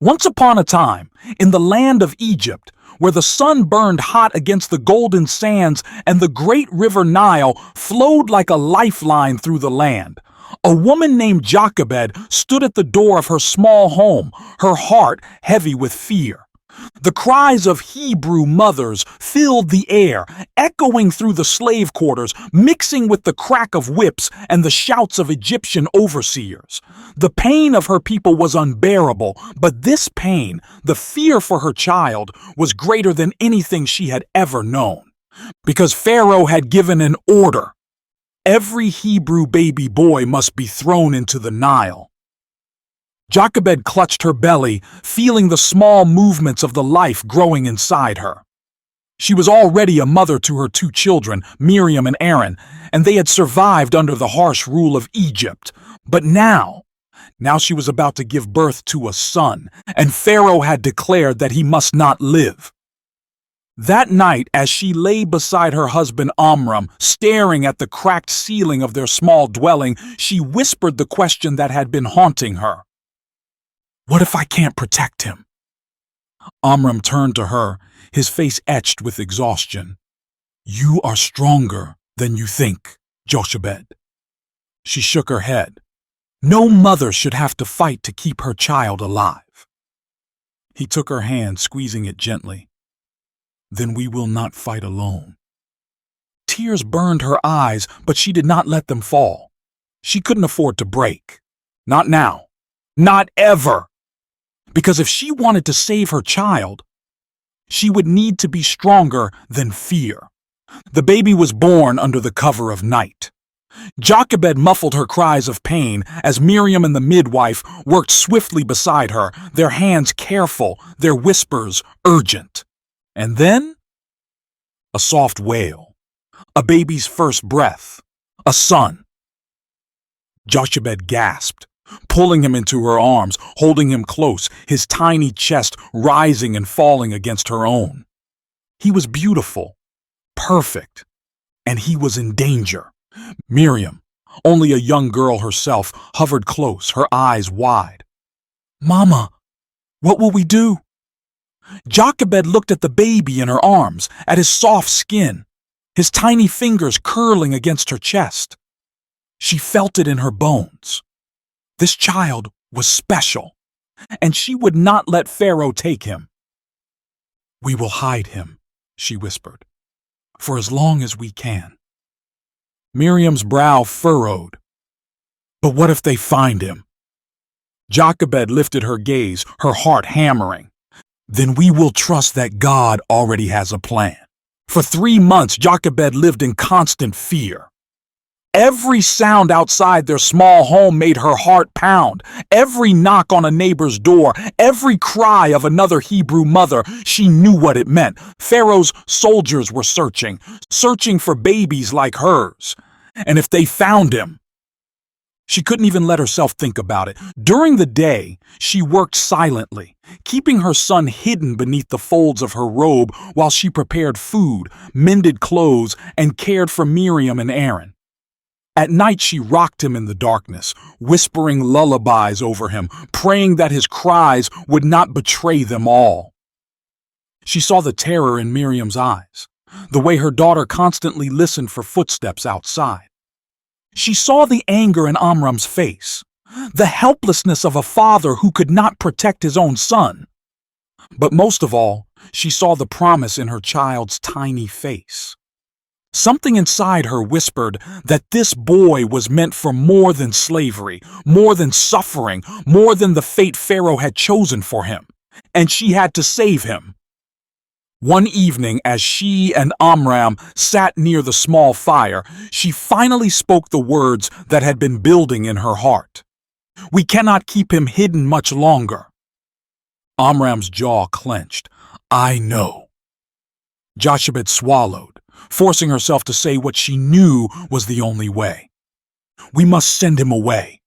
Once upon a time, in the land of Egypt, where the sun burned hot against the golden sands and the great river Nile flowed like a lifeline through the land, a woman named Jochebed stood at the door of her small home, her heart heavy with fear. The cries of Hebrew mothers filled the air, echoing through the slave quarters, mixing with the crack of whips and the shouts of Egyptian overseers. The pain of her people was unbearable, but this pain, the fear for her child, was greater than anything she had ever known. Because Pharaoh had given an order. Every Hebrew baby boy must be thrown into the Nile. Jochebed clutched her belly, feeling the small movements of the life growing inside her. She was already a mother to her two children, Miriam and Aaron, and they had survived under the harsh rule of Egypt. But now she was about to give birth to a son, and Pharaoh had declared that he must not live. That night, as she lay beside her husband Amram, staring at the cracked ceiling of their small dwelling, she whispered the question that had been haunting her. "What if I can't protect him?" Amram turned to her, his face etched with exhaustion. "You are stronger than you think, Jochebed." She shook her head. No mother should have to fight to keep her child alive. He took her hand, squeezing it gently. "Then we will not fight alone." Tears burned her eyes, but she did not let them fall. She couldn't afford to break. Not now. Not ever. Because if she wanted to save her child, she would need to be stronger than fear. The baby was born under the cover of night. Jochebed muffled her cries of pain as Miriam and the midwife worked swiftly beside her, their hands careful, their whispers urgent. And then, a soft wail, a baby's first breath, a son. Jochebed gasped, pulling him into her arms, holding him close, his tiny chest rising and falling against her own. He was beautiful, perfect, and he was in danger. Miriam, only a young girl herself, hovered close, her eyes wide. "Mama, what will we do?" Jochebed looked at the baby in her arms, at his soft skin, his tiny fingers curling against her chest. She felt it in her bones. This child was special, and she would not let Pharaoh take him. "We will hide him," she whispered, "for as long as we can." Miriam's brow furrowed. "But what if they find him?" Jochebed lifted her gaze, her heart hammering. "Then we will trust that God already has a plan." For 3 months, Jochebed lived in constant fear. Every sound outside their small home made her heart pound. Every knock on a neighbor's door, every cry of another Hebrew mother, she knew what it meant. Pharaoh's soldiers were searching for babies like hers. And if they found him, she couldn't even let herself think about it. During the day, she worked silently, keeping her son hidden beneath the folds of her robe while she prepared food, mended clothes, and cared for Miriam and Aaron. At night, she rocked him in the darkness, whispering lullabies over him, praying that his cries would not betray them all. She saw the terror in Miriam's eyes, the way her daughter constantly listened for footsteps outside. She saw the anger in Amram's face, the helplessness of a father who could not protect his own son. But most of all, she saw the promise in her child's tiny face. Something inside her whispered that this boy was meant for more than slavery, more than suffering, more than the fate Pharaoh had chosen for him, and she had to save him. One evening, as she and Amram sat near the small fire, she finally spoke the words that had been building in her heart. "We cannot keep him hidden much longer." Amram's jaw clenched. "I know." Jochebed swallowed, forcing herself to say what she knew was the only way. "We must send him away."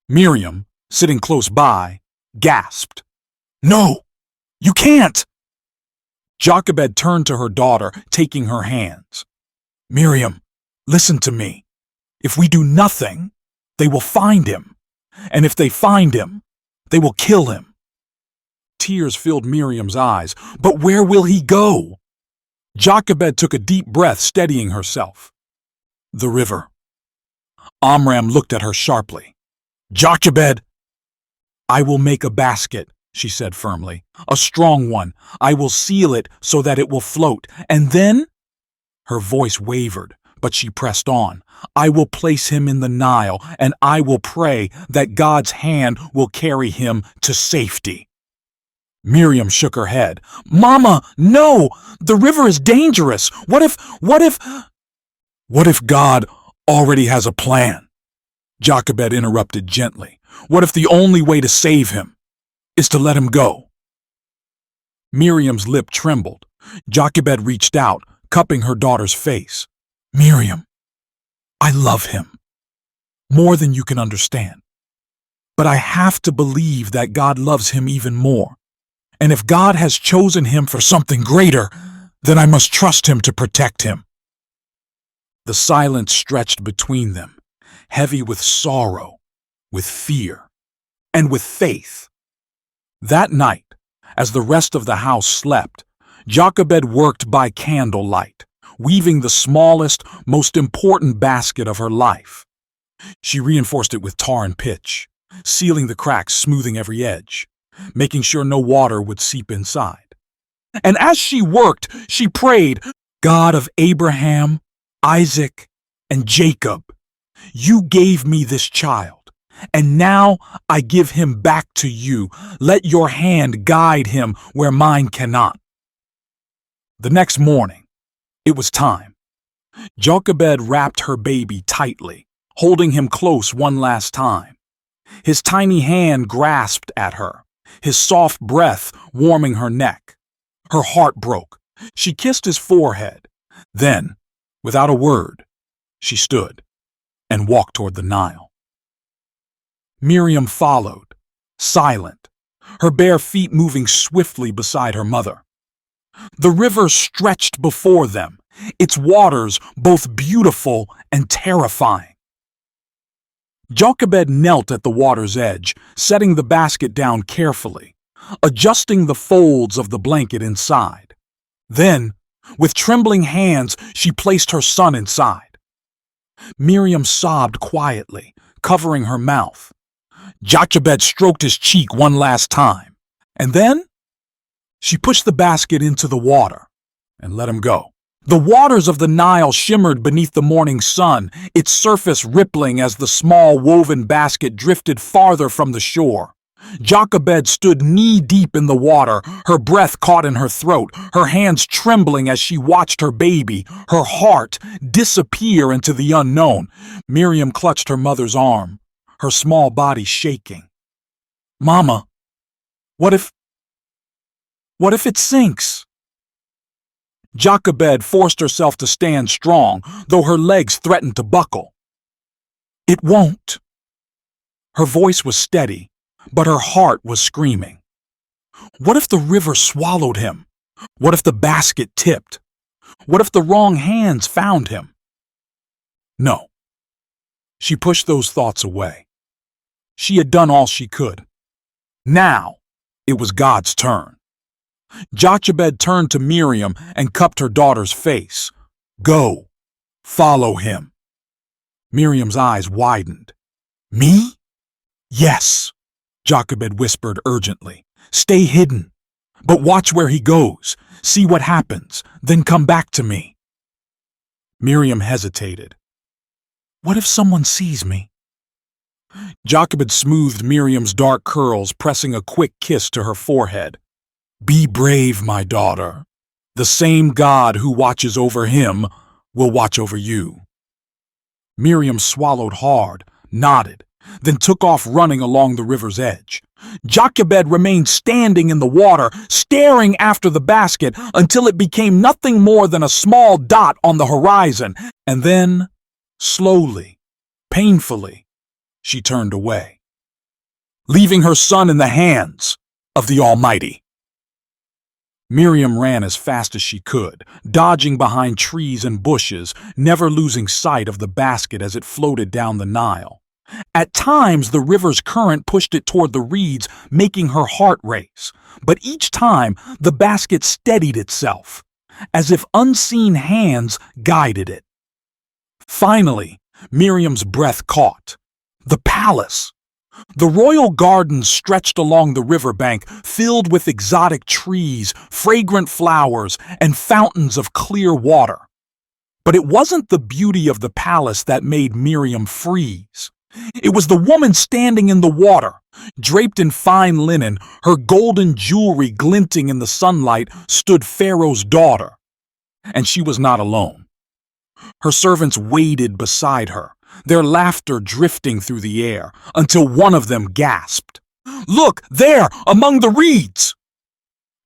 Miriam, sitting close by, gasped. "No, you can't!" Jochebed turned to her daughter, taking her hands. "Miriam, listen to me. If we do nothing, they will find him. And if they find him, they will kill him. Tears filled Miriam's eyes. But where will he go? Jochebed took a deep breath, steadying herself. The river. Amram looked at her sharply. Jochebed! I will make a basket, she said firmly. A strong one. I will seal it so that it will float. And then? Her voice wavered, but she pressed on. I will place him in the Nile, and I will pray that God's hand will carry him to safety. Miriam shook her head. Mama, no! The river is dangerous. What if God already has a plan? Jochebed interrupted gently. What if the only way to save him is to let him go? Miriam's lip trembled. Jochebed reached out, cupping her daughter's face. Miriam, I love him more than you can understand. But I have to believe that God loves him even more. And if God has chosen him for something greater, then I must trust him to protect him. The silence stretched between them, heavy with sorrow, with fear, and with faith. That night, as the rest of the house slept, Jochebed worked by candlelight, weaving the smallest, most important basket of her life. She reinforced it with tar and pitch, sealing the cracks, smoothing every edge, making sure no water would seep inside. And as she worked, she prayed, God of Abraham, Isaac, and Jacob, you gave me this child, and now I give him back to you. Let your hand guide him where mine cannot. The next morning, it was time. Jochebed wrapped her baby tightly, holding him close one last time. His tiny hand grasped at her, his soft breath warming her neck. Her heart broke. She kissed his forehead. Then, without a word, she stood and walked toward the Nile. Miriam followed, silent, her bare feet moving swiftly beside her mother. The river stretched before them, its waters both beautiful and terrifying. Jochebed knelt at the water's edge, setting the basket down carefully, adjusting the folds of the blanket inside. Then, with trembling hands, she placed her son inside. Miriam sobbed quietly, covering her mouth. Jochebed stroked his cheek one last time, and then she pushed the basket into the water and let him go. The waters of the Nile shimmered beneath the morning sun, its surface rippling as the small woven basket drifted farther from the shore. Jochebed stood knee-deep in the water, her breath caught in her throat, her hands trembling as she watched her baby, her heart, disappear into the unknown. Miriam clutched her mother's arm, her small body shaking. Mama, what if it sinks? Jochebed forced herself to stand strong, though her legs threatened to buckle. It won't. Her voice was steady, but her heart was screaming. What if the river swallowed him? What if the basket tipped? What if the wrong hands found him? No. She pushed those thoughts away. She had done all she could. Now, it was God's turn. Jochebed turned to Miriam and cupped her daughter's face. Go. Follow him. Miriam's eyes widened. Me? Yes, Jochebed whispered urgently. Stay hidden, but watch where he goes. See what happens, then come back to me. Miriam hesitated. What if someone sees me? Jochebed smoothed Miriam's dark curls, pressing a quick kiss to her forehead. Be brave, my daughter. The same God who watches over him will watch over you. Miriam swallowed hard, nodded, then took off running along the river's edge. Jochebed remained standing in the water, staring after the basket until it became nothing more than a small dot on the horizon, and then, slowly, painfully, she turned away, leaving her son in the hands of the Almighty. Miriam ran as fast as she could, dodging behind trees and bushes, never losing sight of the basket as it floated down the Nile. At times, the river's current pushed it toward the reeds, making her heart race. But each time, the basket steadied itself, as if unseen hands guided it. Finally, Miriam's breath caught. The palace! The royal gardens stretched along the riverbank, filled with exotic trees, fragrant flowers, and fountains of clear water. But it wasn't the beauty of the palace that made Miriam freeze. It was the woman standing in the water, draped in fine linen, her golden jewelry glinting in the sunlight, stood Pharaoh's daughter. And she was not alone. Her servants waded beside her, their laughter drifting through the air, until one of them gasped, "Look, there, among the reeds!"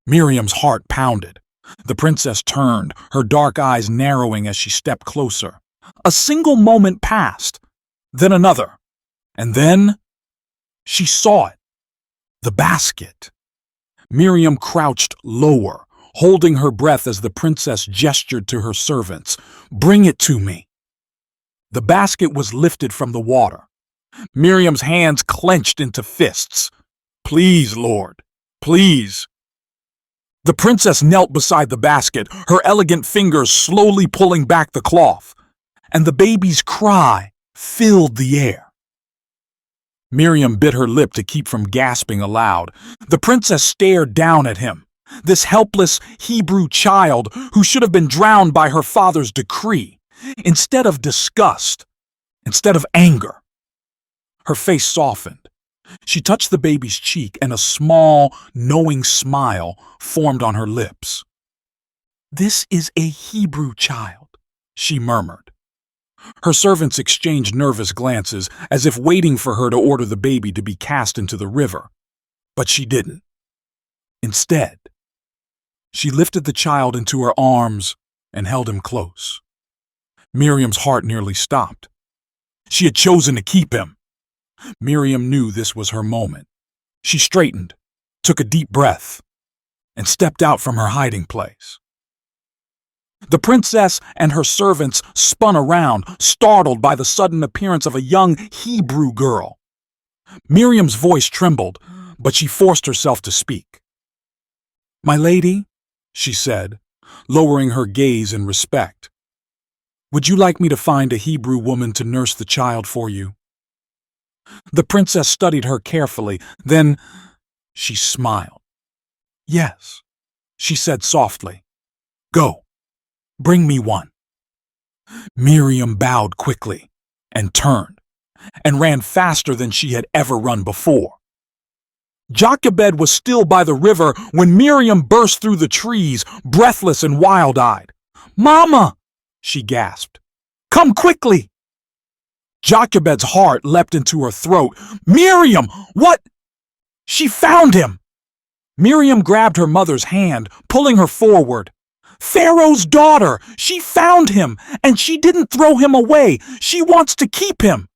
Miriam's heart pounded. The princess turned, her dark eyes narrowing as she stepped closer. A single moment passed, then another, and then she saw it. The basket. Miriam crouched lower, holding her breath as the princess gestured to her servants. "Bring it to me." The basket was lifted from the water. Miriam's hands clenched into fists. "Please, Lord, please." The princess knelt beside the basket, her elegant fingers slowly pulling back the cloth, and the baby's cry filled the air. Miriam bit her lip to keep from gasping aloud. The princess stared down at him, this helpless Hebrew child who should have been drowned by her father's decree, instead of disgust, instead of anger. Her face softened. She touched the baby's cheek, and a small, knowing smile formed on her lips. "This is a Hebrew child," she murmured. Her servants exchanged nervous glances, as if waiting for her to order the baby to be cast into the river. But she didn't. Instead, she lifted the child into her arms and held him close. Miriam's heart nearly stopped. She had chosen to keep him. Miriam knew this was her moment. She straightened, took a deep breath, and stepped out from her hiding place. The princess and her servants spun around, startled by the sudden appearance of a young Hebrew girl. Miriam's voice trembled, but she forced herself to speak. "My lady," she said, lowering her gaze in respect, "would you like me to find a Hebrew woman to nurse the child for you?" The princess studied her carefully, then she smiled. "Yes," she said softly. "Go, bring me one." Miriam bowed quickly and turned, and ran faster than she had ever run before. Jochebed was still by the river when Miriam burst through the trees, breathless and wild-eyed. "Mama!" she gasped. "Come quickly!" Jochebed's heart leapt into her throat. "Miriam, what?" "She found him!" Miriam grabbed her mother's hand, pulling her forward. "Pharaoh's daughter! She found him, and she didn't throw him away. She wants to keep him."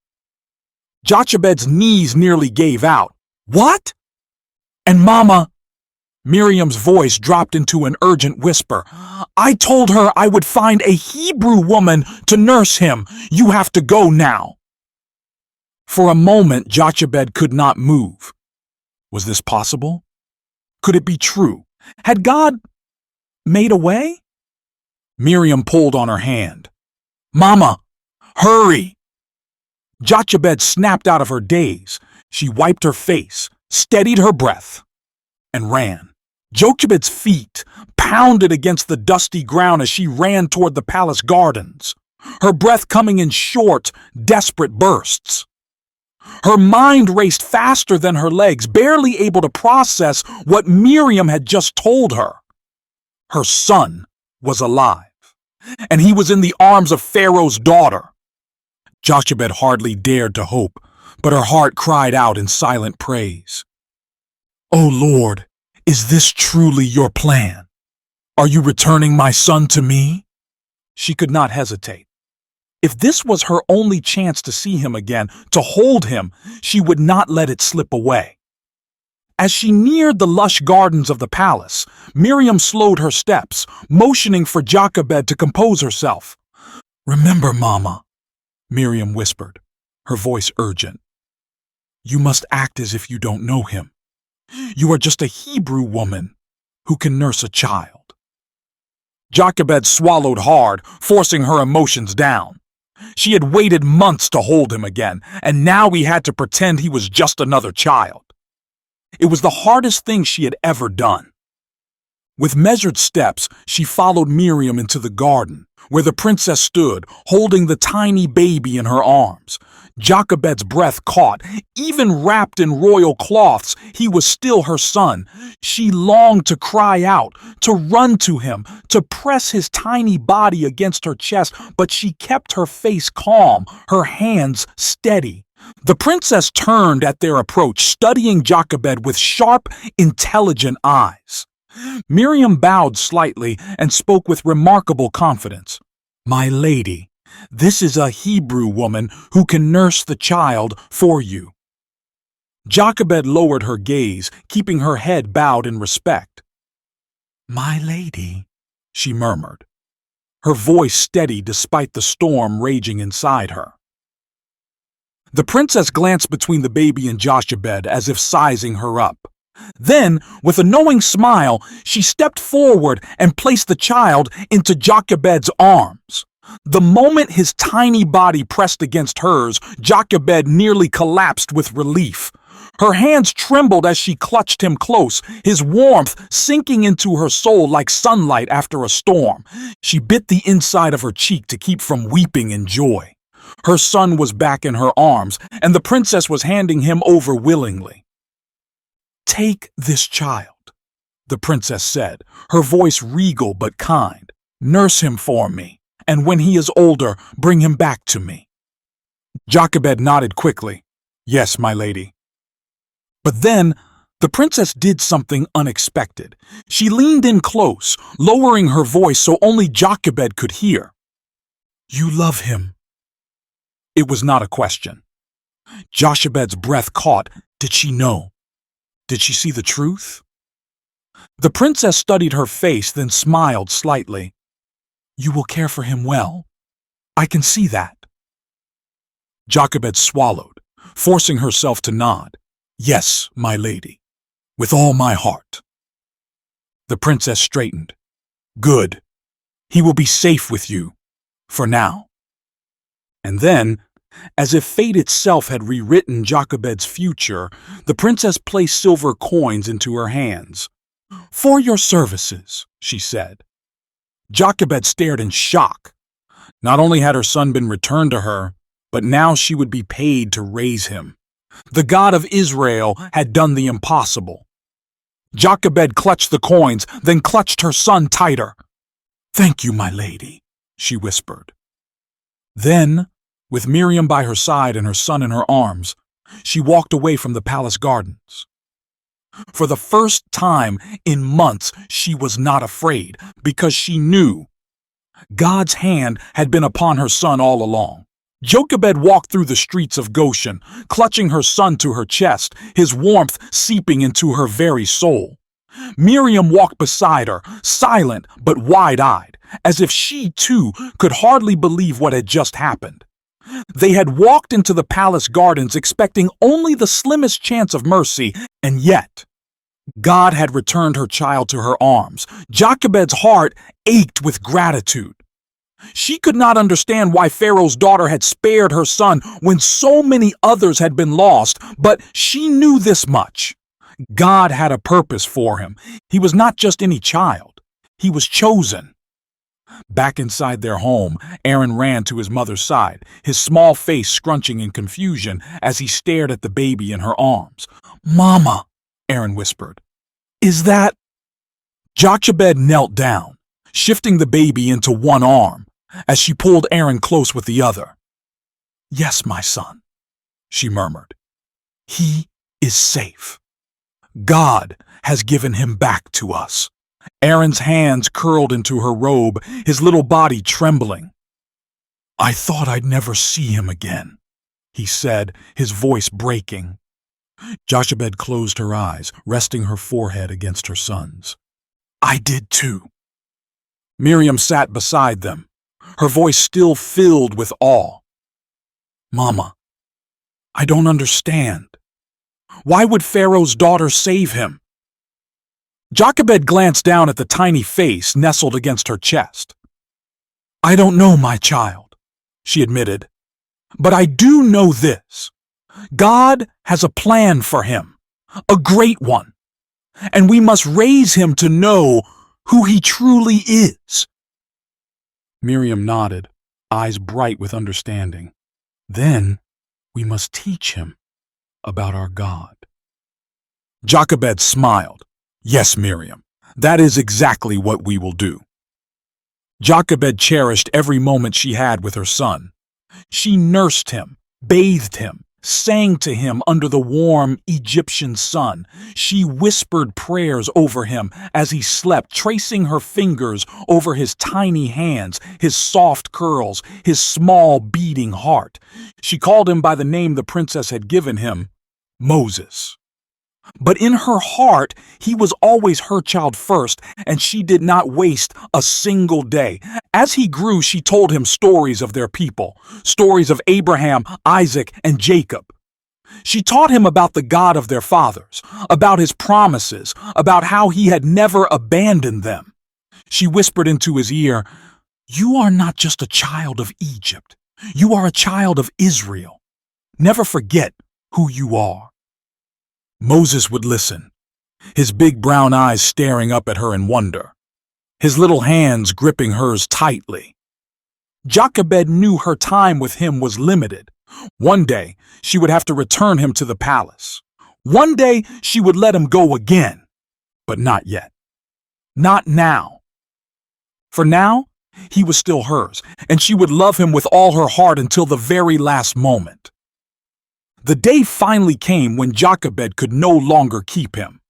Jochebed's knees nearly gave out. "What?" "And Mama," Miriam's voice dropped into an urgent whisper, "I told her I would find a Hebrew woman to nurse him. You have to go now." For a moment, Jochebed could not move. Was this possible? Could it be true? Had God made a way? Miriam pulled on her hand. "Mama, hurry!" Jochebed snapped out of her daze. She wiped her face, steadied her breath, and ran. Jochebed's feet pounded against the dusty ground as she ran toward the palace gardens, her breath coming in short, desperate bursts. Her mind raced faster than her legs, barely able to process what Miriam had just told her. Her son was alive, and he was in the arms of Pharaoh's daughter. Jochebed hardly dared to hope, but her heart cried out in silent praise. "O Lord, is this truly your plan? Are you returning my son to me?" She could not hesitate. If this was her only chance to see him again, to hold him, she would not let it slip away. As she neared the lush gardens of the palace, Miriam slowed her steps, motioning for Jochebed to compose herself. "Remember, Mama," Miriam whispered. her voice urgent. You must act as if you don't know him. You are just a Hebrew woman who can nurse a child. Jochebed swallowed hard, forcing her emotions down. She had waited months to hold him again, and now he had to pretend he was just another child. It was the hardest thing she had ever done. With measured steps, she followed Miriam into the garden, where the princess stood, holding the tiny baby in her arms. Jochebed's breath caught. Even wrapped in royal cloths, he was still her son. She longed to cry out, to run to him, to press his tiny body against her chest, but she kept her face calm, her hands steady. The princess turned at their approach, studying Jochebed with sharp, intelligent eyes. Miriam bowed slightly and spoke with remarkable confidence. My lady, this is a Hebrew woman who can nurse the child for you. Jochebed lowered her gaze, keeping her head bowed in respect. My lady, she murmured, her voice steady despite the storm raging inside her. The princess glanced between the baby and Jochebed as if sizing her up. Then, with a knowing smile, she stepped forward and placed the child into Jochebed's arms. The moment his tiny body pressed against hers, Jochebed nearly collapsed with relief. Her hands trembled as she clutched him close, his warmth sinking into her soul like sunlight after a storm. She bit the inside of her cheek to keep from weeping in joy. Her son was back in her arms, and the princess was handing him over willingly. Take this child, the princess said, her voice regal but kind. Nurse him for me, and when he is older, bring him back to me. Jochebed nodded quickly. Yes, my lady. But then, the princess did something unexpected. She leaned in close, lowering her voice so only Jochebed could hear. You love him. It was not a question. Jochebed's breath caught. Did she know? Did she see the truth? The princess studied her face, then smiled slightly. You will care for him well. I can see that. Jochebed swallowed, forcing herself to nod. Yes, my lady, with all my heart. The princess straightened. Good. He will be safe with you, for now. And then, as if fate itself had rewritten Jochebed's future, the princess placed silver coins into her hands. For your services, she said. Jochebed stared in shock. Not only had her son been returned to her, but now she would be paid to raise him. The God of Israel had done the impossible. Jochebed clutched the coins, then clutched her son tighter. Thank you, my lady, she whispered. Then, with Miriam by her side and her son in her arms, she walked away from the palace gardens. For the first time in months, she was not afraid, because she knew God's hand had been upon her son all along. Jochebed walked through the streets of Goshen, clutching her son to her chest, his warmth seeping into her very soul. Miriam walked beside her, silent but wide-eyed, as if she, too, could hardly believe what had just happened. They had walked into the palace gardens expecting only the slimmest chance of mercy, and yet God had returned her child to her arms. Jochebed's heart ached with gratitude. She could not understand why Pharaoh's daughter had spared her son when so many others had been lost, but she knew this much. God had a purpose for him. He was not just any child. He was chosen. Back inside their home, Aaron ran to his mother's side, his small face scrunching in confusion as he stared at the baby in her arms. Mama, Aaron whispered. Is that... Jochebed knelt down, shifting the baby into one arm, as she pulled Aaron close with the other. Yes, my son, she murmured. He is safe. God has given him back to us. Aaron's hands curled into her robe, his little body trembling. I thought I'd never see him again, he said, his voice breaking. Jochebed closed her eyes, resting her forehead against her son's. I did too. Miriam sat beside them, her voice still filled with awe. Mama, I don't understand. Why would Pharaoh's daughter save him? Jochebed glanced down at the tiny face nestled against her chest. I don't know, my child, she admitted, but I do know this. God has a plan for him, a great one, and we must raise him to know who he truly is. Miriam nodded, eyes bright with understanding. Then we must teach him about our God. Jochebed smiled. Yes, Miriam, that is exactly what we will do. Jochebed cherished every moment she had with her son. She nursed him, bathed him, sang to him under the warm Egyptian sun. She whispered prayers over him as he slept, tracing her fingers over his tiny hands, his soft curls, his small beating heart. She called him by the name the princess had given him, Moses. But in her heart, he was always her child first, and she did not waste a single day. As he grew, she told him stories of their people, stories of Abraham, Isaac, and Jacob. She taught him about the God of their fathers, about his promises, about how he had never abandoned them. She whispered into his ear, "You are not just a child of Egypt. You are a child of Israel. Never forget who you are." Moses would listen, his big brown eyes staring up at her in wonder, his little hands gripping hers tightly. Jochebed knew her time with him was limited. One day, she would have to return him to the palace. One day, she would let him go again. But not yet. Not now. For now, he was still hers, and she would love him with all her heart until the very last moment. The day finally came when Jochebed could no longer keep him.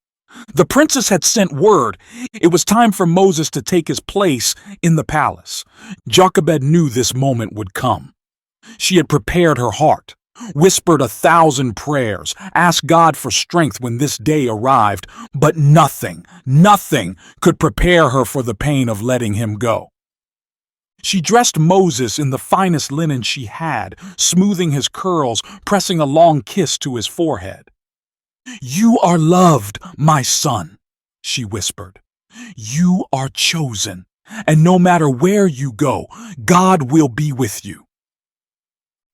The princess had sent word. It was time for Moses to take his place in the palace. Jochebed knew this moment would come. She had prepared her heart, whispered 1,000 prayers, asked God for strength when this day arrived, but nothing could prepare her for the pain of letting him go. She dressed Moses in the finest linen she had, smoothing his curls, pressing a long kiss to his forehead. "You are loved, my son," she whispered. "You are chosen, and no matter where you go, God will be with you."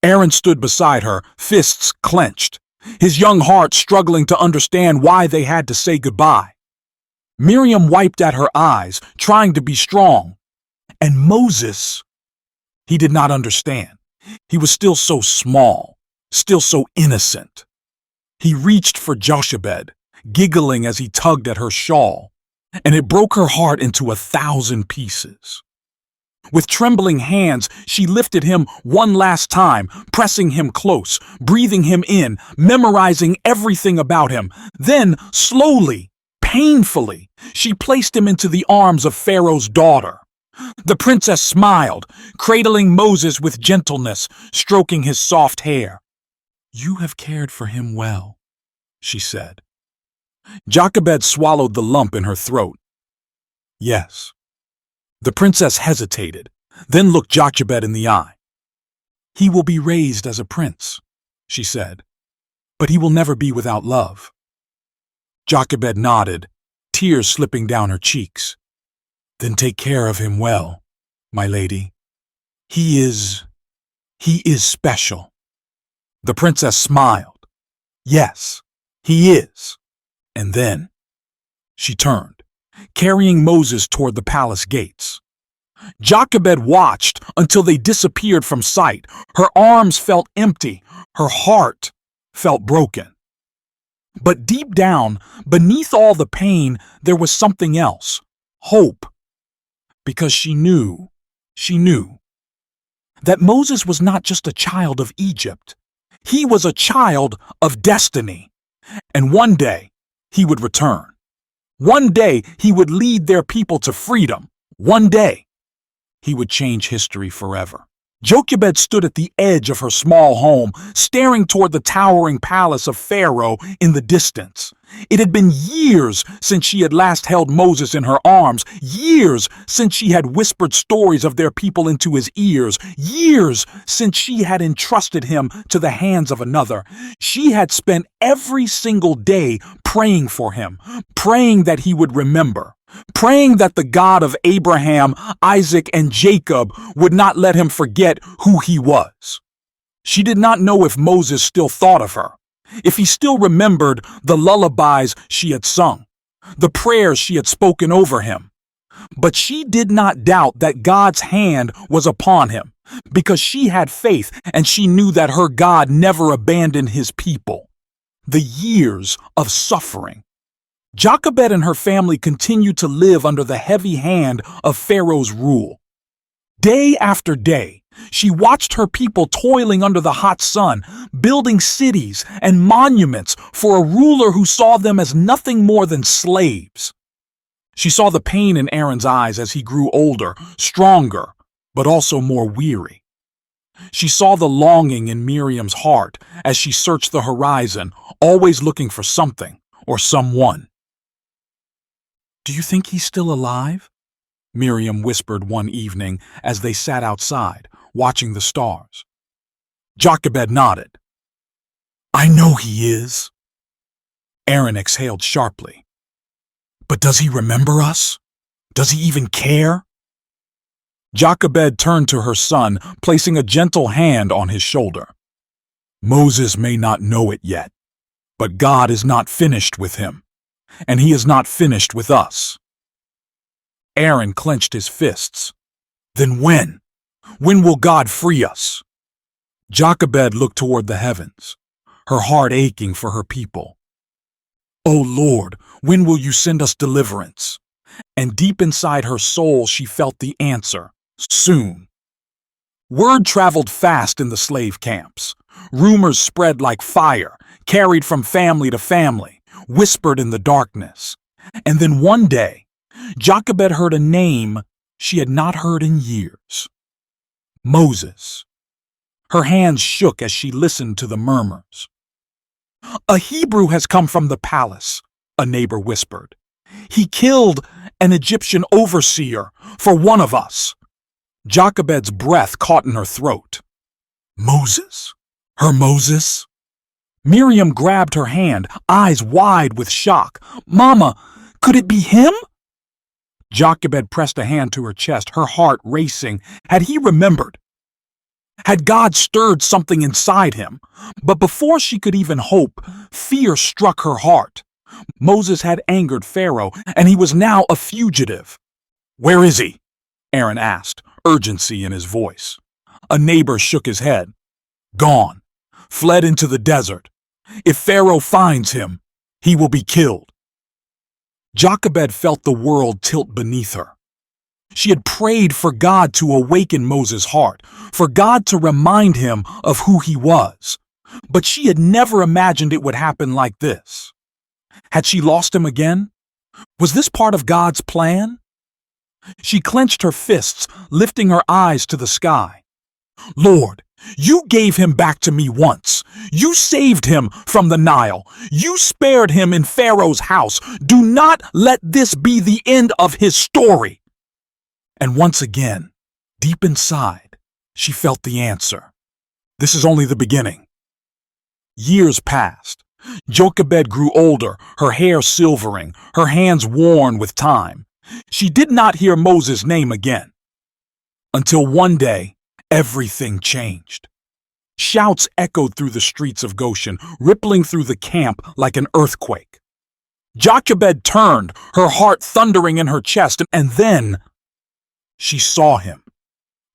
Aaron stood beside her, fists clenched, his young heart struggling to understand why they had to say goodbye. Miriam wiped at her eyes, trying to be strong. And Moses, he did not understand. He was still so small, still so innocent. He reached for Jochebed, giggling as he tugged at her shawl, and it broke her heart into 1,000 pieces. With trembling hands, she lifted him one last time, pressing him close, breathing him in, memorizing everything about him. Then, slowly, painfully, she placed him into the arms of Pharaoh's daughter. The princess smiled, cradling Moses with gentleness, stroking his soft hair. "You have cared for him well," she said. Jochebed swallowed the lump in her throat. "Yes." The princess hesitated, then looked Jochebed in the eye. "He will be raised as a prince," she said, "but he will never be without love." Jochebed nodded, tears slipping down her cheeks. "Then take care of him well, my lady. He is special." The princess smiled. "Yes, he is." And then she turned, carrying Moses toward the palace gates. Jochebed watched until they disappeared from sight. Her arms felt empty. Her heart felt broken. But deep down, beneath all the pain, there was something else, hope. Because she knew that Moses was not just a child of Egypt. He was a child of destiny. And one day, he would return. One day, he would lead their people to freedom. One day, he would change history forever. Jochebed stood at the edge of her small home, staring toward the towering palace of Pharaoh in the distance. It had been years since she had last held Moses in her arms, years since she had whispered stories of their people into his ears, years since she had entrusted him to the hands of another. She had spent every single day praying for him, praying that he would remember, praying that the God of Abraham, Isaac, and Jacob would not let him forget who he was. She did not know if Moses still thought of her, if he still remembered the lullabies she had sung, the prayers she had spoken over him. But she did not doubt that God's hand was upon him, because she had faith and she knew that her God never abandoned his people. The years of suffering. Jochebed and her family continued to live under the heavy hand of Pharaoh's rule. Day after day, she watched her people toiling under the hot sun, building cities and monuments for a ruler who saw them as nothing more than slaves. She saw the pain in Aaron's eyes as he grew older, stronger, but also more weary. She saw the longing in Miriam's heart as she searched the horizon, always looking for something or someone. "Do you think he's still alive?" Miriam whispered one evening as they sat outside, watching the stars. Jochebed nodded. "I know he is." Aaron exhaled sharply. "But does he remember us? Does he even care?" Jochebed turned to her son, placing a gentle hand on his shoulder. "Moses may not know it yet, but God is not finished with him, and he is not finished with us." Aaron clenched his fists. "Then when? When will God free us?" Jochebed looked toward the heavens, her heart aching for her people. "O Lord, when will you send us deliverance?" And deep inside her soul she felt the answer: soon. Word traveled fast in the slave camps. Rumors spread like fire, carried from family to family, whispered in the darkness. And then one day, Jochebed heard a name she had not heard in years. Moses. Her hands shook as she listened to the murmurs. "A Hebrew has come from the palace," a neighbor whispered. "He killed an Egyptian overseer for one of us." Jochebed's breath caught in her throat. Moses? Her Moses? Miriam grabbed her hand, eyes wide with shock. "Mama, could it be him?" Jochebed pressed a hand to her chest, her heart racing. Had he remembered? Had God stirred something inside him? But before she could even hope, fear struck her heart. Moses had angered Pharaoh, and he was now a fugitive. "Where is he?" Aaron asked, urgency in his voice. A neighbor shook his head. "Gone. Fled into the desert. If Pharaoh finds him, he will be killed." Jochebed felt the world tilt beneath her. She had prayed for God to awaken Moses' heart, for God to remind him of who he was. But she had never imagined it would happen like this. Had she lost him again? Was this part of God's plan? She clenched her fists, lifting her eyes to the sky. "Lord, you gave him back to me once. You saved him from the Nile. You spared him in Pharaoh's house. Do not let this be the end of his story." And once again, deep inside, she felt the answer. This is only the beginning. Years passed. Jochebed grew older, her hair silvering, her hands worn with time. She did not hear Moses' name again. Until one day, everything changed. Shouts echoed through the streets of Goshen, rippling through the camp like an earthquake. Jochebed turned, her heart thundering in her chest, and then she saw him,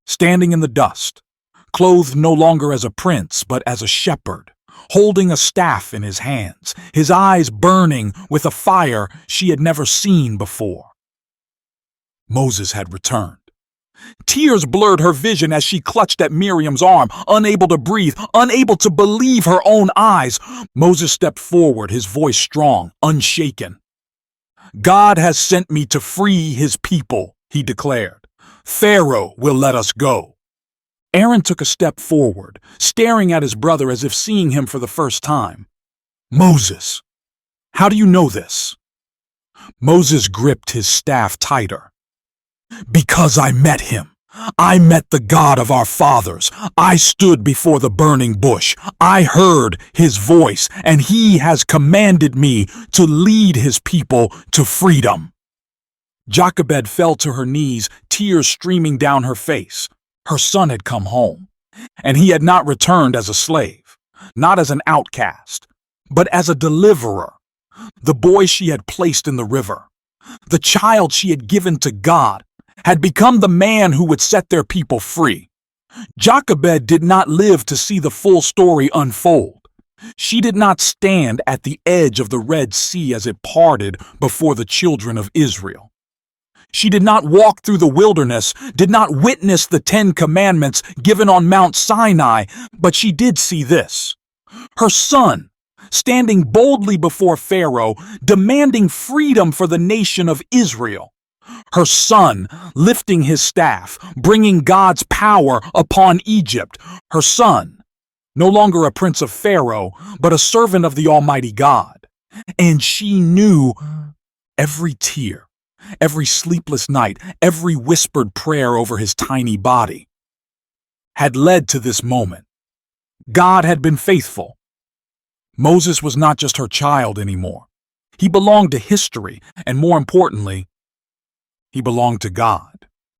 standing in the dust, clothed no longer as a prince but as a shepherd, holding a staff in his hands, his eyes burning with a fire she had never seen before. Moses had returned. Tears blurred her vision as she clutched at Miriam's arm, unable to breathe, unable to believe her own eyes. Moses stepped forward, his voice strong, unshaken. "God has sent me to free his people," he declared. "Pharaoh will let us go." Aaron took a step forward, staring at his brother as if seeing him for the first time. "Moses, How do you know this? Moses gripped his staff tighter. Because I met him. I met the God of our fathers. I stood before the burning bush. I heard his voice, and he has commanded me to lead his people to freedom. Jochebed fell to her knees, tears streaming down her face. Her son had come home, and he had not returned as a slave, not as an outcast, but as a deliverer. The boy she had placed in the river, the child she had given to God, had become the man who would set their people free. Jochebed did not live to see the full story unfold. She did not stand at the edge of the Red Sea as it parted before the children of Israel. She did not walk through the wilderness, did not witness the 10 Commandments given on Mount Sinai, but she did see this. Her son, standing boldly before Pharaoh, demanding freedom for the nation of Israel. Her son, lifting his staff, bringing God's power upon Egypt. Her son, no longer a prince of Pharaoh, but a servant of the Almighty God. And she knew every tear, every sleepless night, every whispered prayer over his tiny body had led to this moment. God had been faithful. Moses was not just her child anymore. He belonged to history, and more importantly, he belonged to God.